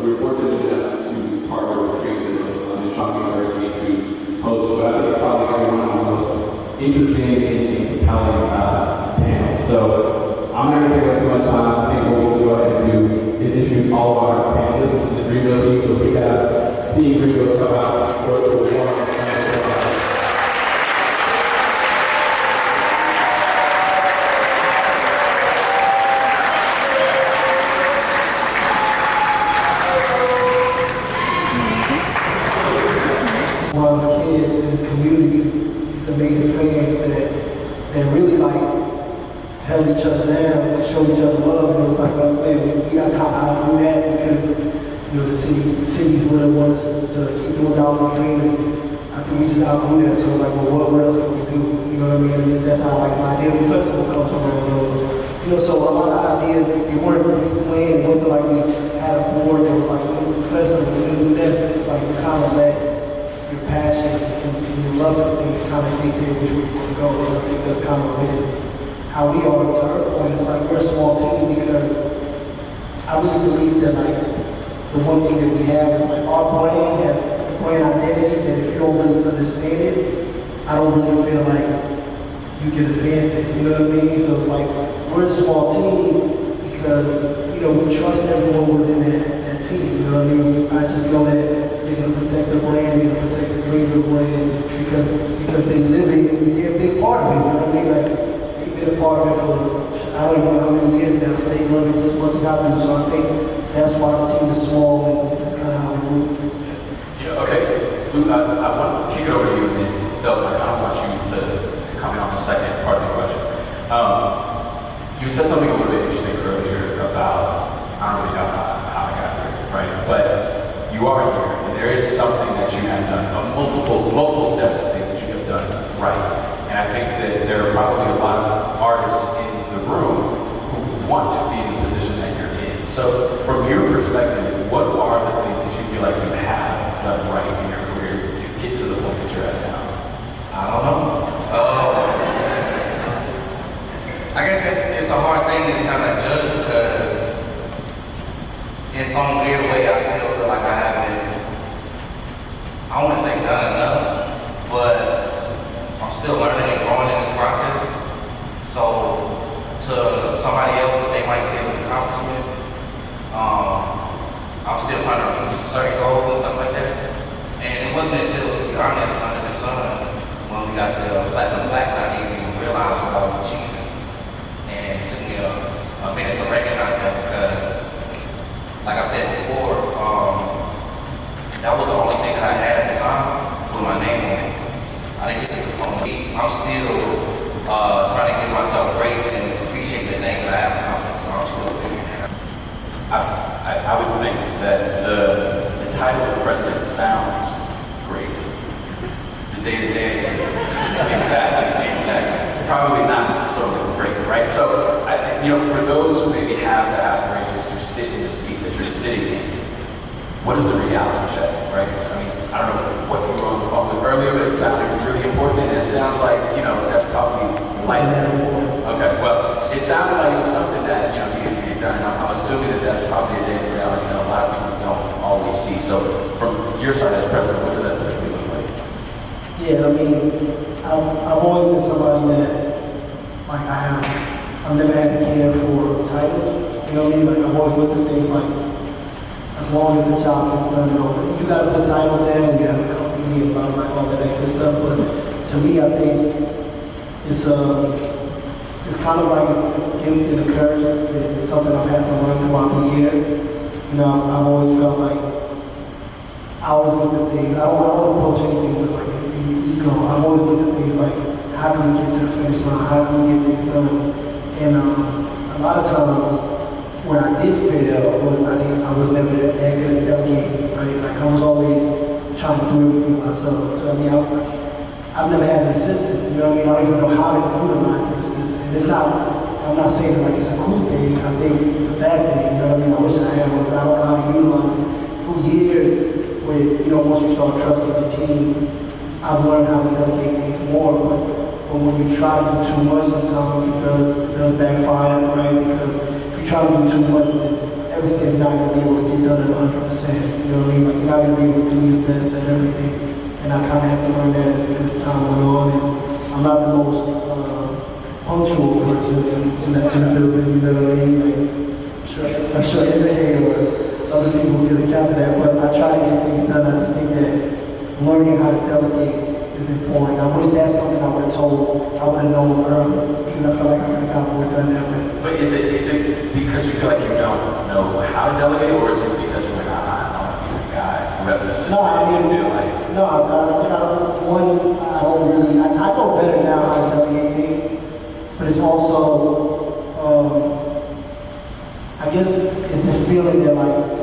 we're fortunate enough to partner with Dreamville and Shaw University to host what I think is probably going to be one of the most interesting and compelling panels. So I'm not going to take up too much time. I think what we'll go ahead and do is introduce all of our panelists to the Dreamville team. So we got Team Dreamville come out for the one. Kids in this community, these amazing fans that really like held each other down and showed each other love, and it was like, oh, man, we got caught out doing that. We couldn't, the cities wouldn't want us to keep doing Dollar Dream, and I think we just outgrew that. So like, well, what else can we do? You know what I mean? And that's how like the idea of the festival comes around. So a lot of ideas, they weren't really planned. It wasn't like we had a board that was like, we're going to do the festival, we're going to do this. It's like we kind of let your passion and your love for things kind of dictate which way you want to go. And I think that's kind of been how we are to our point. It's like we're a small team because I really believe that like the one thing that we have is like our brand has a brand identity that if you don't really understand it, I don't really feel like you can advance it. You know what I mean? So it's like we're a small team because we trust everyone within that team. You know what I mean? I just know that they're going to protect the brand, they're going to protect the Dreamville brand because they live it and they're a big part of it. You know what I mean? Like, they've been a part of it for I don't know how many years now, so they love it just as much as I do. So I think that's why the team is small and that's kind of how we move. Okay, Lute, I want to kick it over to you, and then Felton, I kind of want you to comment on the second part of the question. You said something a little bit interesting earlier about, I don't really know how I got here, right? But you are here, and there is something that you have done, multiple steps of things that you have done right. And I think that there are probably a lot of artists in the room who want to be in the position that you're in. So from your perspective, what are the things that you feel like you have done right in your career to get to the point that you're at now? I don't know. I guess it's a hard thing to kind of judge because in some weird way I still feel like I haven't, I wouldn't say done enough, but I'm still learning and growing in this process. So to somebody else, what they might say is an accomplishment, I'm still trying to reach certain goals and stuff like that. And it wasn't until, to be honest, under the sun, when we got the Platinum Blast, I didn't even realize what I was achieving. And it took me a minute to recognize that because, like I said before, that was the only thing that I had at the time with my name on it. I didn't get the component. I'm still trying to give myself grace and appreciate the things that I have accomplished, so I'm still figuring it out. I would think that the title of president sounds great. The day-to-day, exactly. Probably not so great, right? So, for those who maybe have the aspirations to sit in the seat that you're sitting in, what is the reality check, right? Because, I don't know what you were on the phone with earlier, but it sounded really important, and it sounds like, that's probably life. Okay, well, it sounded like it was something that, needed to get done, and I'm assuming that that's probably a daily reality that a lot of people don't always see. So, from your side as president, what does that typically look like? Yeah, I've always been somebody that, like, I've never had to care for titles. You know what I mean? Like, I've always looked at things like, as long as the job gets done, you gotta put titles down, you have a company and blah, blah, all that good stuff. But to me, I think it's kind of like a gift and a curse. It's something I've had to learn throughout the years. I've always felt like, I always looked at things, I don't approach anything with like any ego. I've always looked at things like, how can we get to the finish line? How can we get things done? And a lot of times, where I did fail was I was never that good at delegating, right? Like I was always trying to do everything myself. So I've never had an assistant, you know what I mean? I don't even know how to utilize an assistant. And I'm not saying that like it's a cool thing, I think it's a bad thing, you know what I mean? I wish I had one, but I don't know how to utilize it. Through years, with, once you start trusting the team, I've learned how to delegate things more, but when you try to do too much, sometimes it does backfire, right? Because if you try to do too much, then everything's not going to be able to get done at 100%. You know what I mean? Like, you're not going to be able to do your best at everything. And I kind of have to learn that as time went on. And I'm not the most punctual person in the building, you know what I mean? Like, I'm sure MK or other people can account to that, but I try to get things done. I just think that learning how to delegate is important. I wish that's something I would have told, I would have known earlier, because I feel like I could have gotten more done that way. But is it because you feel like you don't know how to delegate, or is it because you're like, I don't want to be the guy who has an assistant? No, I mean, I don't really, I know better now how to delegate things, but it's also, I guess it's this feeling that like,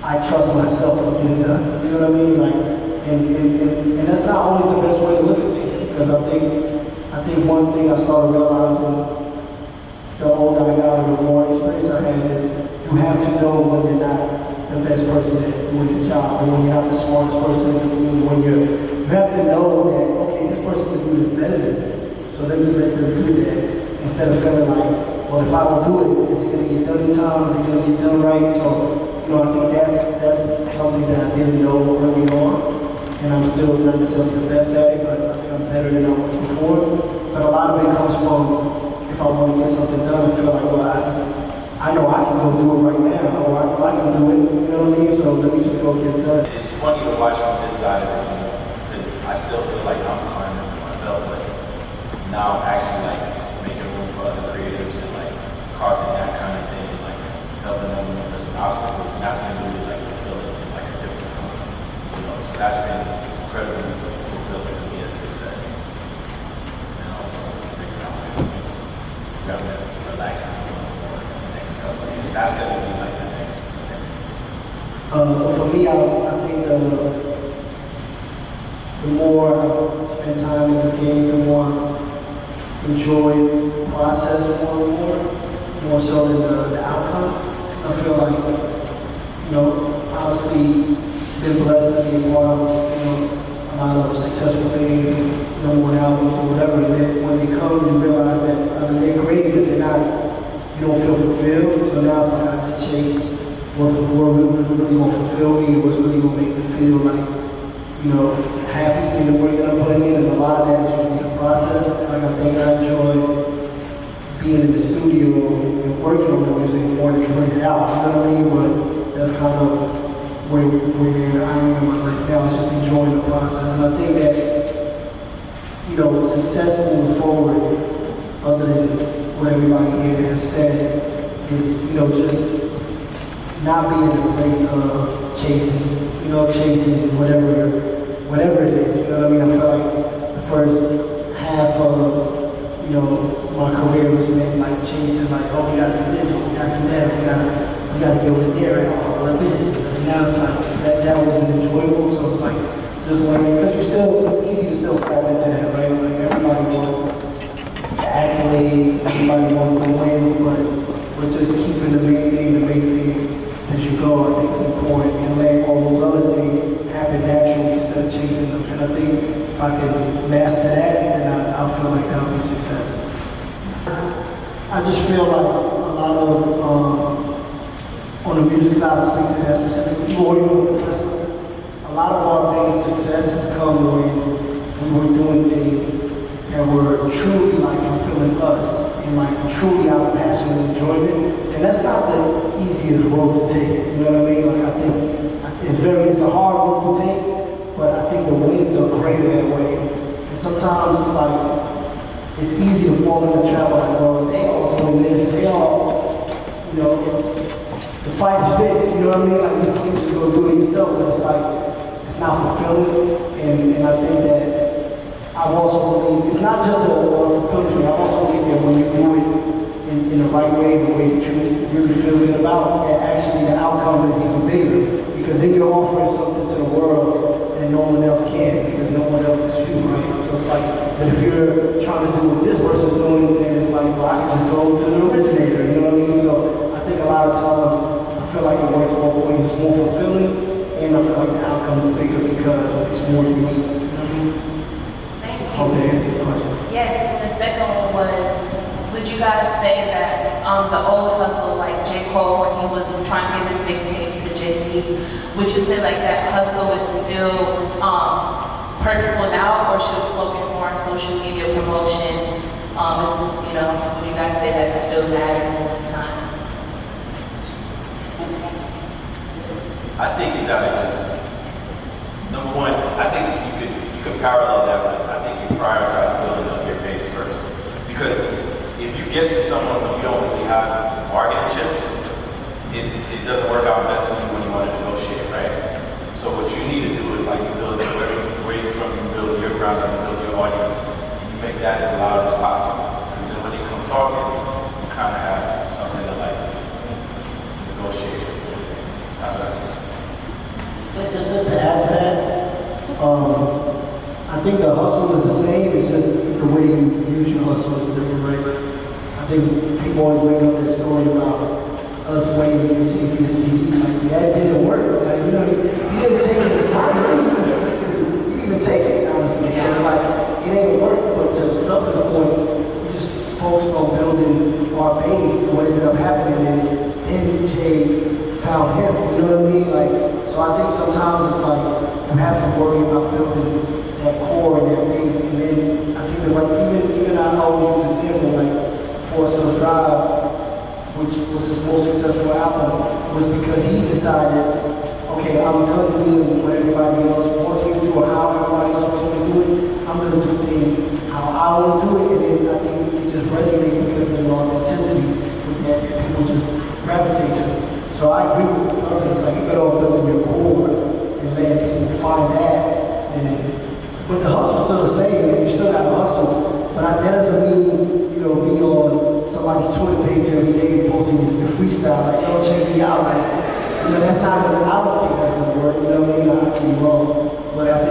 I trust myself to get it done, you know what I mean? Like, and that's not always the best way to look at things, because I think one thing I started realizing the older I got and the more experience I had is you have to know when you're not the best person at doing this job, or when you're not the smartest person in the room, when you have to know that, okay, this person can do this better than me, so let me let them do that, instead of feeling like, well, if I don't do it, is it going to get done in time, is it going to get done right? So, you know, I think that's something that I didn't know early on, and I'm still not necessarily the best at it, but I think I'm better than I was before. But a lot of it comes from, if I want to get something done, I feel like, well, I know I can go do it right now, or I know I can do it, you know what I mean? So let me just go get it done. It's funny to watch from this side of it, because I still feel like I'm climbing for myself, but now I'm actually like making room for other creatives and like carving that kind of thing and like helping them with some obstacles, and that's been really like fulfilling in like a different way, you know. So that's been incredibly fulfilling for me as success, and also figuring out how to relaxing a little more in the next couple of years. That's gonna be like the next thing. For me, I think the more I spend time in this game, the more I enjoy the process more so than the outcome. Because I feel like, you know, obviously been blessed to be a part of, you know, a lot of successful things, and number one albums or whatever. And then when they come, you realize that, I mean, they're great, but they're not, you don't feel fulfilled. So now it's like I just chase what's really going to fulfill me, what's really going to make me feel like, you know, happy in the work that I'm putting in. And a lot of that is usually the process. Like, I think I enjoy being in the studio and working on the music more than playing it out, you know what I mean? But that's kind of where I am in my life now. It's just enjoying the process. And I think that, you know, success moving forward, other than what everybody here has said, is, you know, just not being in a place of chasing whatever it is, you know what I mean? I feel like the first half of, you know, my career was spent like chasing, like, oh, we gotta do this, or we gotta do that, we gotta get over there, or what this is. And now it's like, that wasn't enjoyable, so it's like, just learning, because it's easy to still fall into that, right? Like, everybody wants the accolades, everybody wants the wins, but just keeping the main thing as you go, I think it's important, and letting all those other things happen naturally instead of chasing them. And I think if I can master that, then I feel like that would be success. I just feel like a lot of, on the music side, I speak to that specifically, or even with the festival, a lot of our biggest success has come when we were doing things that were truly like fulfilling us and like truly out of passion and enjoyment. And that's not the easiest road to take, you know what I mean? Like, I think it's a hard road to take, but I think the wins are greater that way. And sometimes it's like, it's easy to fall in the trap of like, well, they all doing this, they all, you know, the fight is fixed, you know what I mean? Like, you just go do it yourself, but it's like, it's not fulfilling. And I think that I've also believed, it's not just a fulfilling thing, I also believe that when you do it in the right way, the way that you really feel good about, that actually the outcome is even bigger, because then you're offering something to the world that no one else can, because no one else is you, right? So it's like, but if you're trying to do what this person's doing, then it's like, well, I can just go to the originator, you know what I mean? So I think a lot of times, I feel like it works both ways. It's more fulfilling, and I feel like the outcome is bigger because it's more unique, you know what I mean? Thank you. Hope that answers the question. Yes, and the second one was, would you guys say that the old hustle, like J. Cole, when he was trying to get his mixtape to Jay-Z, would you say like that hustle is still purposeful now, or should we focus more on social media promotion? Would you guys say that still matters at this time? I think you gotta just, number one, I think you could parallel that with, I think you prioritize building up your base first. Because if you get to someone when you don't really have marketing chips, it doesn't work out best for you when you want to negotiate, right? So what you need to do is like you build where you're from, you build your ground up, you build your audience, and you make that as loud as possible. Because then when they come talking, you kind of have something to like negotiate with. That's what I'm saying. Just to add to that, I think the hustle is the same. It's just the way you use your hustle is different, right? Like, I think people always bring up this story about us waiting to give Jay-Z a CD. Like, that didn't work. Like, he didn't take it aside. He didn't even take it, honestly. So it's like, it ain't work. But to Felton's point, we just focused on building our base. And what ended up happening is, then Jay found him. You know what I mean? Like, so I think sometimes it's like, you have to worry about building that core and that base. And then I think that like, even I always use example, like, Forest Hills Drive, which was his most successful album, was because he decided, okay, I'm done doing what everybody else wants me to do or how everybody else wants me to do it. I'm going to do things how I want to do it. And then I think it just resonates because there's an authenticity with that people just gravitate to. So I agree with Felton. It's like you better off building your core and letting people find that. But the hustle's still the same. You still got to hustle. But that doesn't mean, be on somebody's Twitter page every day posting your freestyle. Like, yo, check me out. Like, that's not gonna, I don't think that's gonna work. You know what I mean? I could be wrong. But I think